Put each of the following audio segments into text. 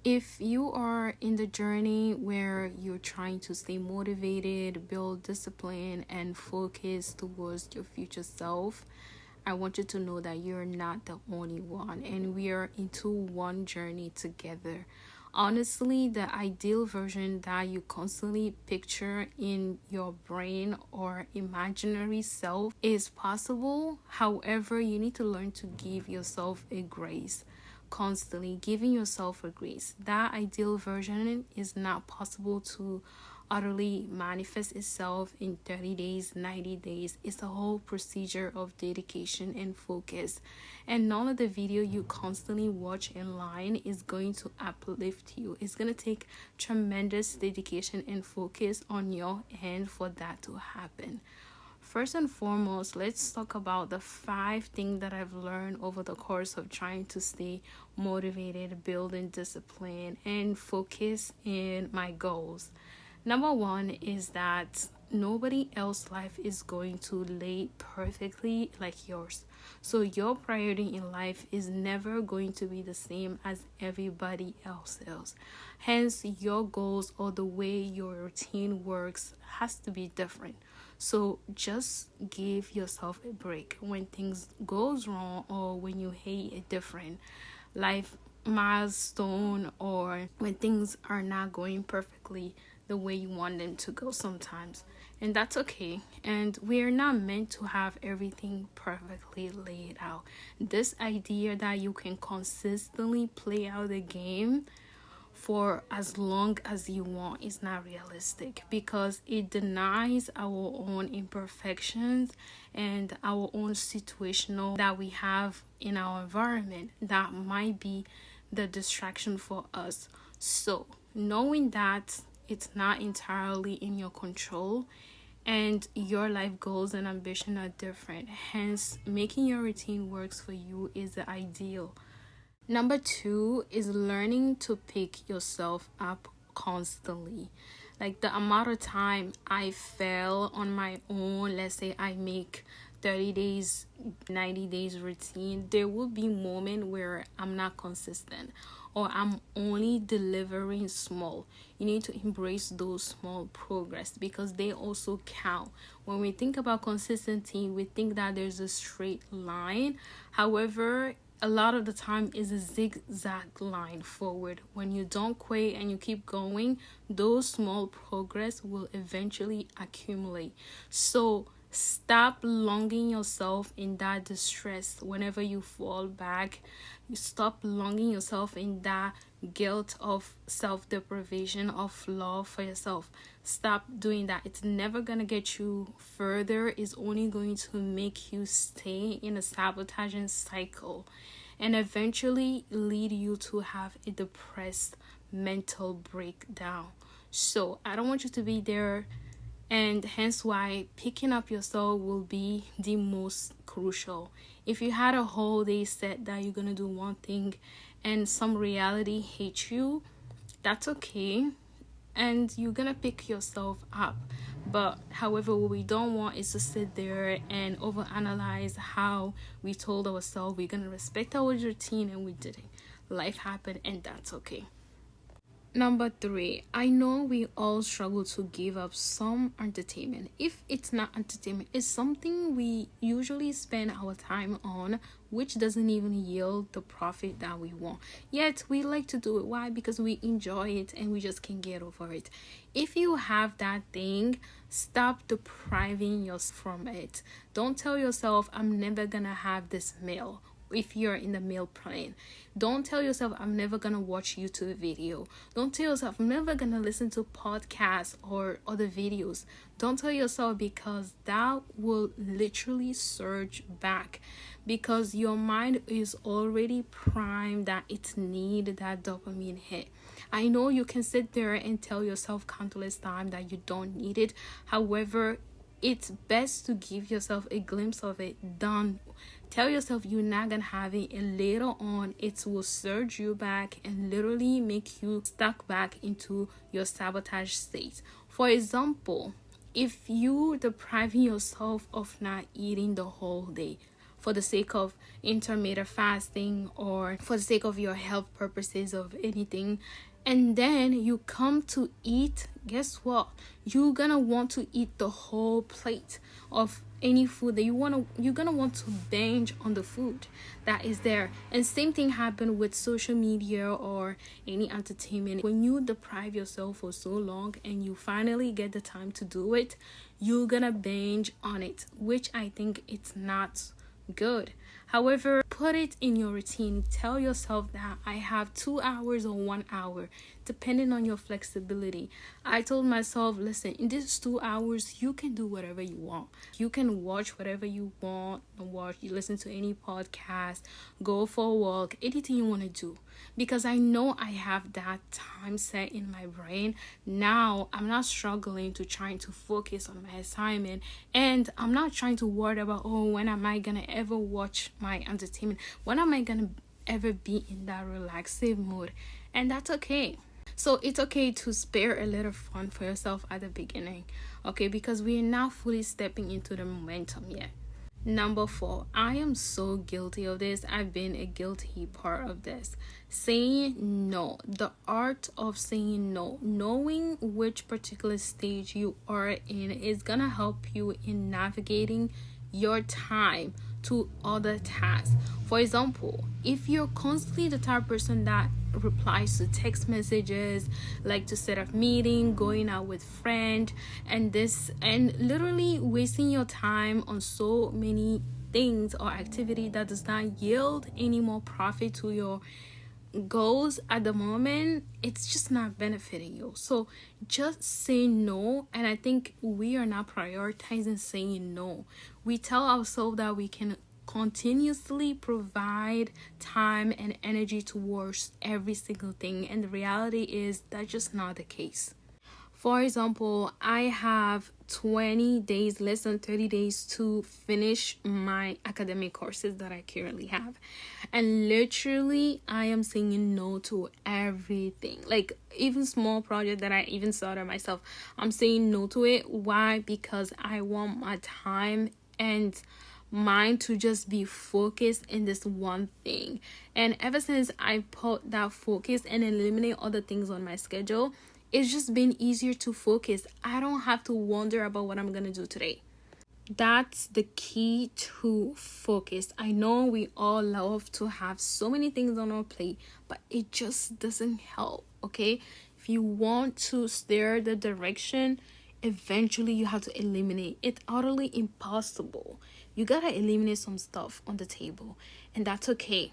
If you are in the journey where you're trying to stay motivated, build discipline, and focus towards your future self, I want you to know that you're not the only one, and we are into one journey together. Honestly, the ideal version that you constantly picture in your brain or imaginary self is possible. However, you need to learn to give yourself a grace, constantly giving yourself a grace. That ideal version is not possible to utterly manifest itself in 30 days, 90 days. It's a whole procedure of dedication and focus. And none of the video you constantly watch in line is going to uplift you. It's going to take tremendous dedication and focus on your end for that to happen. First and foremost, let's talk about the 5 things that I've learned over the course of trying to stay motivated, building discipline, and focus in my goals. Number 1 is that nobody else's life is going to lay perfectly like yours. So your priority in life is never going to be the same as everybody else's. Hence, your goals or the way your routine works has to be different. So just give yourself a break when things goes wrong or when you hit a different life milestone or when things are not going perfectly the way you want them to go sometimes. And that's okay. And we're not meant to have everything perfectly laid out. This idea that you can consistently play out the game for as long as you want is not realistic, because it denies our own imperfections and our own situational that we have in our environment that might be the distraction for us. So knowing that it's not entirely in your control and your life goals and ambition are different, hence making your routine works for you is the ideal. Number 2 is learning to pick yourself up constantly. Like the amount of time I fail on my own, let's say I make 30 days, 90 days routine, there will be moment where I'm not consistent or I'm only delivering small. You need to embrace those small progress because they also count. When we think about consistency, we think that there's a straight line. However, a lot of the time is a zigzag line forward. When you don't quit and you keep going, those small progress will eventually accumulate. So stop longing yourself in that distress whenever you fall back. You stop longing yourself in that guilt of self-deprivation, of love for yourself. Stop doing that. It's never gonna get you further. It's only going to make you stay in a sabotaging cycle and eventually lead you to have a depressed mental breakdown. So I don't want you to be there, and hence why picking up yourself will be the most crucial. If you had a whole day set that you're gonna do one thing and some reality hates you, that's okay, and you're gonna pick yourself up. But however, what we don't want is to sit there and overanalyze how we told ourselves we're gonna respect our routine and we didn't. Life happened and that's okay. Number 3, I know we all struggle to give up some entertainment. If it's not entertainment, it's something we usually spend our time on, which doesn't even yield the profit that we want. Yet we like to do it. Why? Because we enjoy it and we just can't get over it. If you have that thing, stop depriving yourself from it. Don't tell yourself, I'm never gonna have this meal. If you're in the meal plan, don't tell yourself I'm never gonna watch YouTube video. Don't tell yourself I'm never gonna listen to podcasts or other videos. Don't tell yourself, because that will literally surge back, because your mind is already primed that it need that dopamine hit. I know you can sit there and tell yourself countless times that you don't need it. However, it's best to give yourself a glimpse of it. Done. Tell yourself you're not gonna have it, and later on it will surge you back and literally make you stuck back into your sabotage state. For example, if you depriving yourself of not eating the whole day, for the sake of intermittent fasting or for the sake of your health purposes of anything, and then you come to eat, guess what? You're gonna want to eat the whole plate of any food that you're gonna want to binge on the food that is there. And same thing happened with social media or any entertainment. When you deprive yourself for so long and you finally get the time to do it, you're gonna binge on it, which I think it's not good. However, put it in your routine. Tell yourself that I have 2 hours or 1 hour, depending on your flexibility. I told myself, listen, in these 2 hours, you can do whatever you want. You can watch whatever you want, you listen to any podcast, go for a walk, anything you want to do. Because I know I have that time set in my brain. Now I'm not struggling to trying to focus on my assignment, and I'm not trying to worry about, oh, when am I gonna ever watch my entertainment? When am I gonna ever be in that relaxive mood? And that's okay. So it's okay to spare a little fun for yourself at the beginning, okay? Because we're not fully stepping into the momentum yet. Number 4, I am so guilty of this. I've been a guilty part of this. Saying no. The art of saying no. Knowing which particular stage you are in is gonna help you in navigating your time to other tasks. For example, if you're constantly the type of person that replies to text messages, like to set up meeting, going out with friend, and literally wasting your time on so many things or activity that does not yield any more profit to your goals at the moment, it's just not benefiting you. So just say no. And I think we are not prioritizing saying no. We tell ourselves that we can continuously provide time and energy towards every single thing, and the reality is that's just not the case. For example, I have 20 days, less than 30 days to finish my academic courses that I currently have. And literally, I am saying no to everything. Like, even small project that I even started myself, I'm saying no to it. Why? Because I want my time and mind to just be focused in this one thing. And ever since I put that focus and eliminate other things on my schedule, it's just been easier to focus. I don't have to wonder about what I'm gonna do today. That's the key to focus. I know we all love to have so many things on our plate, but it just doesn't help, okay? If you want to steer the direction, eventually you have to eliminate. It's utterly impossible. You gotta eliminate some stuff on the table, and that's okay.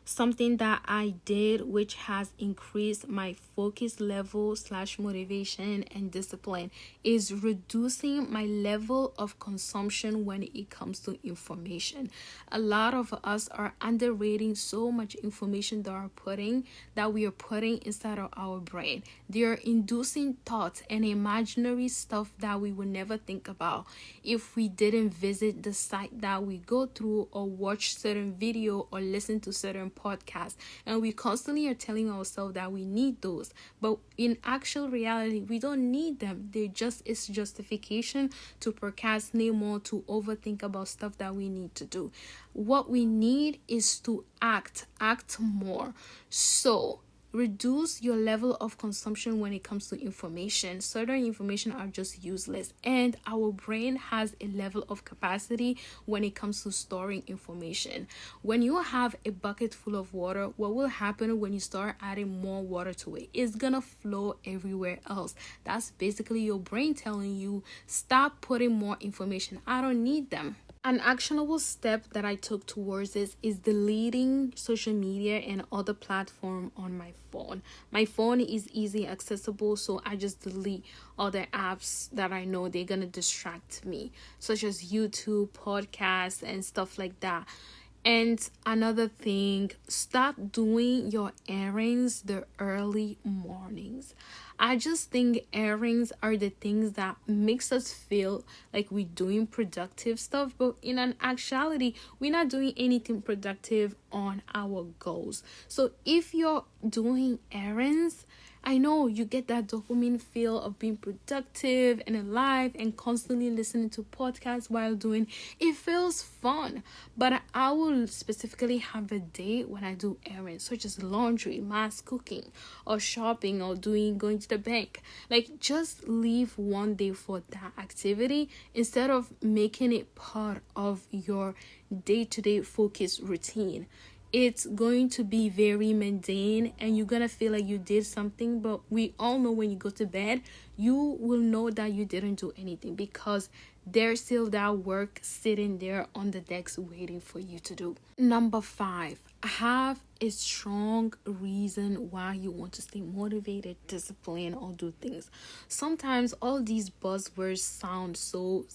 Something that I did which has increased my focus level / motivation and discipline is reducing my level of consumption when it comes to information. A lot of us are underrating so much information that we are putting inside of our brain. They are inducing thoughts and imaginary stuff that we would never think about if we didn't visit the site that we go through or watch certain video or listen to certain podcasts. And we constantly are telling ourselves that we need those, but in actual reality we don't need them. It's justification to procrastinate more, to overthink about stuff that we need to do. What we need is to act more. So reduce your level of consumption when it comes to information. Certain information are just useless, and our brain has a level of capacity when it comes to storing information. When you have a bucket full of water, what will happen when you start adding more water to it? It's gonna flow everywhere else. That's basically your brain telling you, stop putting more information. I don't need them. An actionable step that I took towards this is deleting social media and other platform on my phone. My phone is easy accessible, so I just delete other apps that I know they're gonna distract me, such as YouTube, podcasts, and stuff like that. And another thing, stop doing your errands the early mornings. I just think errands are the things that makes us feel like we're doing productive stuff, but in an actuality, we're not doing anything productive on our goals. So if you're doing errands, I know you get that dopamine feel of being productive and alive and constantly listening to podcasts while doing it. Feels fun. But I will specifically have a day when I do errands such as laundry, mass cooking, or shopping, or going to the bank. Like, just leave one day for that activity instead of making it part of your day-to-day focus routine. It's going to be very mundane and you're gonna feel like you did something, but we all know when you go to bed you will know that you didn't do anything because there's still that work sitting there on the desk waiting for you to do. Number 5, have a strong reason why you want to stay motivated, disciplined, or do things. Sometimes all these buzzwords sound so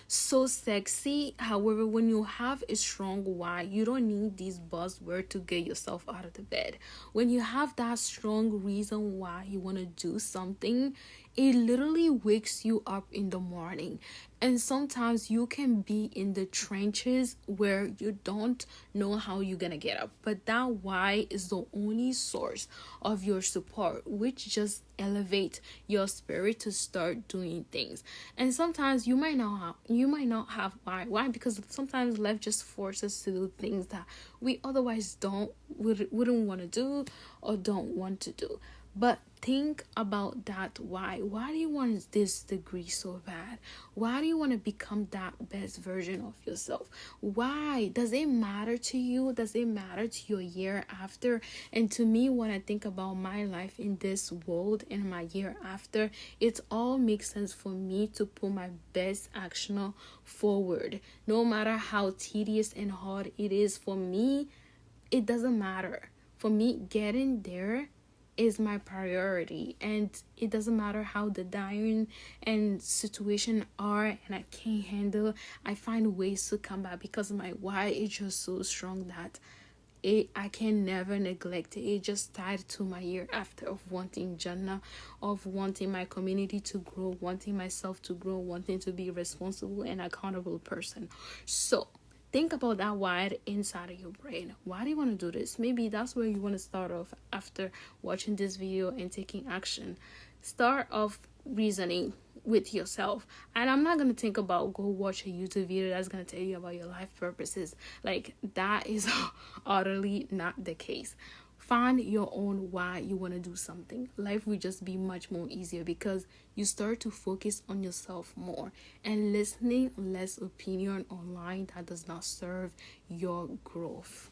sexy. However, when you have a strong why, you don't need these buzzwords to get yourself out of the bed. When you have that strong reason why you want to do something, it literally wakes you up in the morning. And sometimes you can be in the trenches where you don't know how you're gonna get up, but that why is the only source of your support, which just elevate your spirit to start doing things. And sometimes you might not have why because sometimes life just forces us to do things that we otherwise wouldn't want to do or don't want to do. But think about that why. Why do you want this degree so bad? Why do you want to become that best version of yourself? Why? Does it matter to you? Does it matter to your year after? And to me, when I think about my life in this world and my year after, it all makes sense for me to put my best action forward. No matter how tedious and hard it is for me, it doesn't matter. For me, getting there is my priority, and it doesn't matter how the dying and situation are and I can't handle. I find ways to come back because my why is just so strong that I can never neglect it. It just tied to my year after of wanting Jannah, of wanting my community to grow, wanting myself to grow, wanting to be a responsible and accountable person. So think about that why inside of your brain. Why do you want to do this? Maybe that's where you want to start off after watching this video and taking action. Start off reasoning with yourself. And I'm not going to think about go watch a YouTube video that's going to tell you about your life purposes. Like, that is utterly not the case. Find your own why you want to do something. Life will just be much more easier because you start to focus on yourself more and listening less opinion online that does not serve your growth.